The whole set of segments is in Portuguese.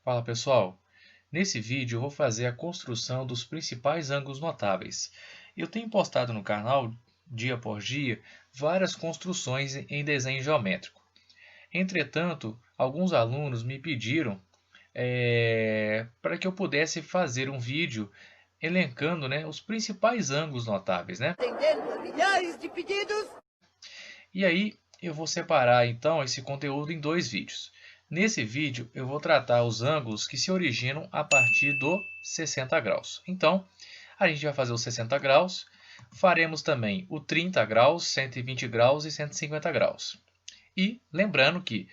Fala pessoal, nesse vídeo eu vou fazer a construção dos principais ângulos notáveis. Eu tenho postado no canal, dia após dia, várias construções em desenho geométrico. Entretanto, alguns alunos me pediram para que eu pudesse fazer um vídeo elencando, os principais ângulos notáveis. Atendendo a milhares de pedidos. E aí eu vou separar então esse conteúdo em dois vídeos. Nesse vídeo eu vou tratar os ângulos que se originam a partir do 60 graus. Então, a gente vai fazer os 60 graus, faremos também o 30 graus, 120 graus e 150 graus. E lembrando que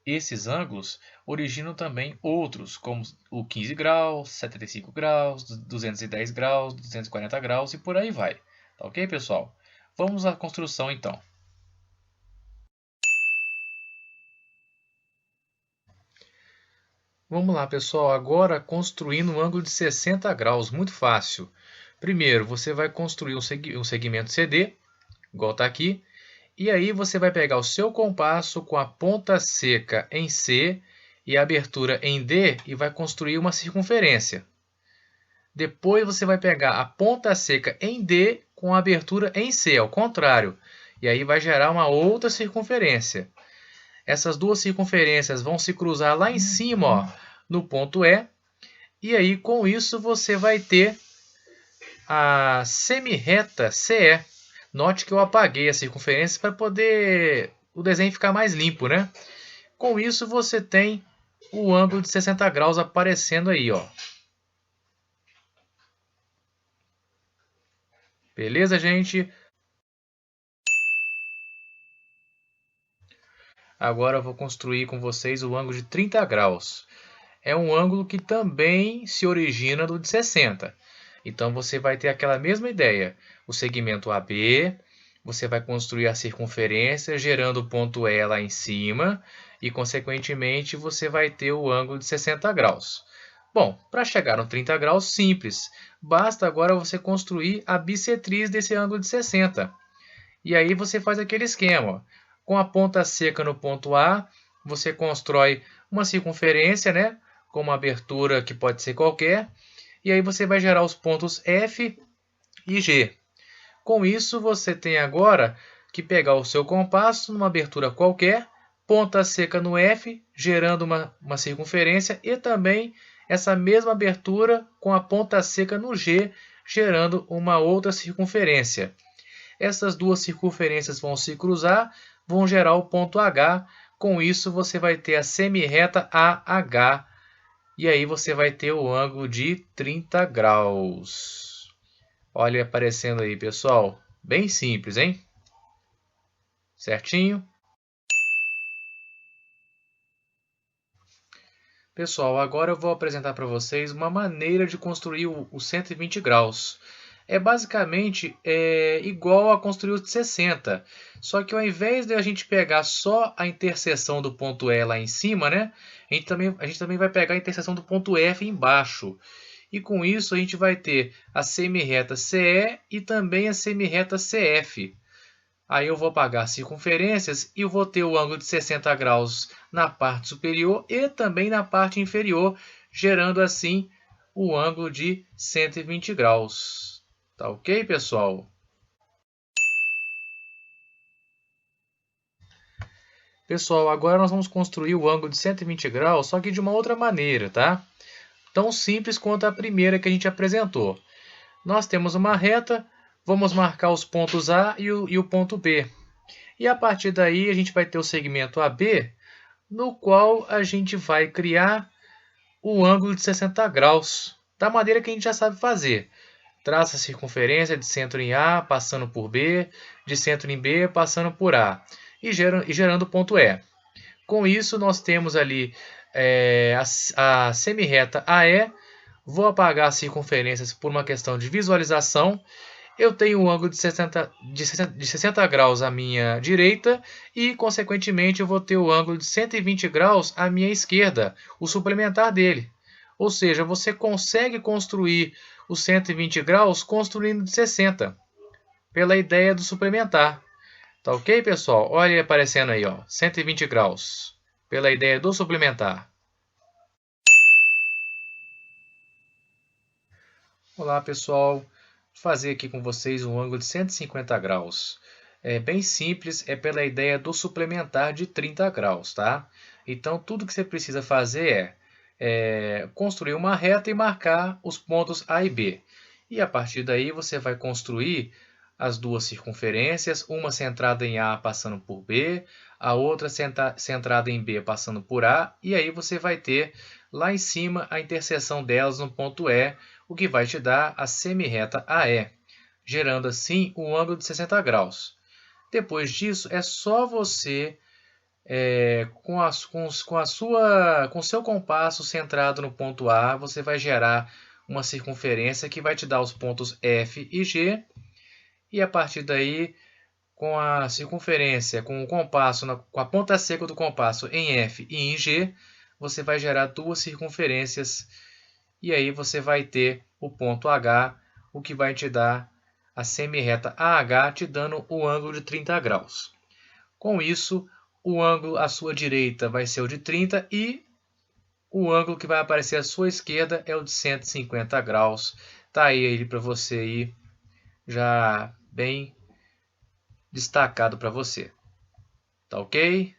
esses ângulos originam também outros, como o 15 graus, 75 graus, 210 graus, 240 graus e por aí vai. Tá ok, pessoal? Vamos à construção então. Vamos lá, pessoal. Agora construindo um ângulo de 60 graus, muito fácil. Primeiro, você vai construir um segmento CD, igual está aqui. E aí você vai pegar o seu compasso com a ponta seca em C e a abertura em D e vai construir uma circunferência. Depois você vai pegar a ponta seca em D com a abertura em C, ao contrário. E aí vai gerar uma outra circunferência. Essas duas circunferências vão se cruzar lá em cima, ó, no ponto E. E aí, com isso, você vai ter a semirreta CE. Note que eu apaguei a circunferência para poder o desenho ficar mais limpo, né? Com isso, você tem o ângulo de 60 graus aparecendo aí, ó. Beleza, gente? Agora eu vou construir com vocês o ângulo de 30 graus. É um ângulo que também se origina do de 60. Então você vai ter aquela mesma ideia. O segmento AB, você vai construir a circunferência gerando o ponto E lá em cima e, consequentemente, você vai ter o ângulo de 60 graus. Bom, para chegar no 30 graus, simples. Basta agora você construir a bissetriz desse ângulo de 60. E aí você faz aquele esquema. Com a ponta seca no ponto A, você constrói uma circunferência, né? Com uma abertura que pode ser qualquer. E aí você vai gerar os pontos F e G. Com isso, você tem agora que pegar o seu compasso numa abertura qualquer, ponta seca no F, gerando uma circunferência, e também essa mesma abertura com a ponta seca no G, gerando uma outra circunferência. Essas duas circunferências vão se cruzar, vão gerar o ponto H. Com isso, você vai ter a semirreta AH. E aí você vai ter o ângulo de 30 graus. Olha aparecendo aí, pessoal. Bem simples, hein? Certinho? Pessoal, agora eu vou apresentar para vocês uma maneira de construir o 120 graus. É basicamente igual a construir o de 60. Só que ao invés de a gente pegar só a interseção do ponto E lá em cima, né? A gente também vai pegar a interseção do ponto F embaixo. E com isso a gente vai ter a semirreta CE e também a semirreta CF. Aí eu vou apagar as circunferências e eu vou ter o ângulo de 60 graus na parte superior e também na parte inferior, gerando assim o ângulo de 120 graus. Tá ok, pessoal? Pessoal, agora nós vamos construir o ângulo de 120 graus, só que de uma outra maneira, tá? Tão simples quanto a primeira que a gente apresentou. Nós temos uma reta, vamos marcar os pontos A e o ponto B. E a partir daí a gente vai ter o segmento AB, no qual a gente vai criar o ângulo de 60 graus, da maneira que a gente já sabe fazer. Traça a circunferência de centro em A, passando por B, de centro em B, passando por A, e gerando o ponto E. Com isso, nós temos ali a semirreta AE. Vou apagar as circunferências por uma questão de visualização. Eu tenho um ângulo de 60 graus à minha direita e, consequentemente, eu vou ter o ângulo de 120 graus à minha esquerda, o suplementar dele. Ou seja, você consegue construir os 120 graus construindo de 60, pela ideia do suplementar. Tá ok, pessoal? Olha ele aparecendo aí, ó, 120 graus, pela ideia do suplementar. Olá pessoal, vou fazer aqui com vocês um ângulo de 150 graus. É bem simples, é pela ideia do suplementar de 30 graus, tá? Então tudo que você precisa fazer é construir uma reta e marcar os pontos A e B. E a partir daí você vai construir as duas circunferências, uma centrada em A passando por B, a outra centrada em B passando por A, e aí você vai ter lá em cima a interseção delas no ponto E, o que vai te dar a semirreta AE, gerando assim um ângulo de 60 graus. Depois disso, é só você, com seu compasso centrado no ponto A, você vai gerar uma circunferência que vai te dar os pontos F e G, e a partir daí, com a circunferência, com o compasso, com a ponta seca do compasso em F e em G, você vai gerar duas circunferências e aí você vai ter o ponto H, o que vai te dar a semirreta AH, te dando o ângulo de 30 graus. Com isso, o ângulo à sua direita vai ser o de 30 e o ângulo que vai aparecer à sua esquerda é o de 150 graus. Tá aí ele para você ir já bem destacado para você. Tá ok?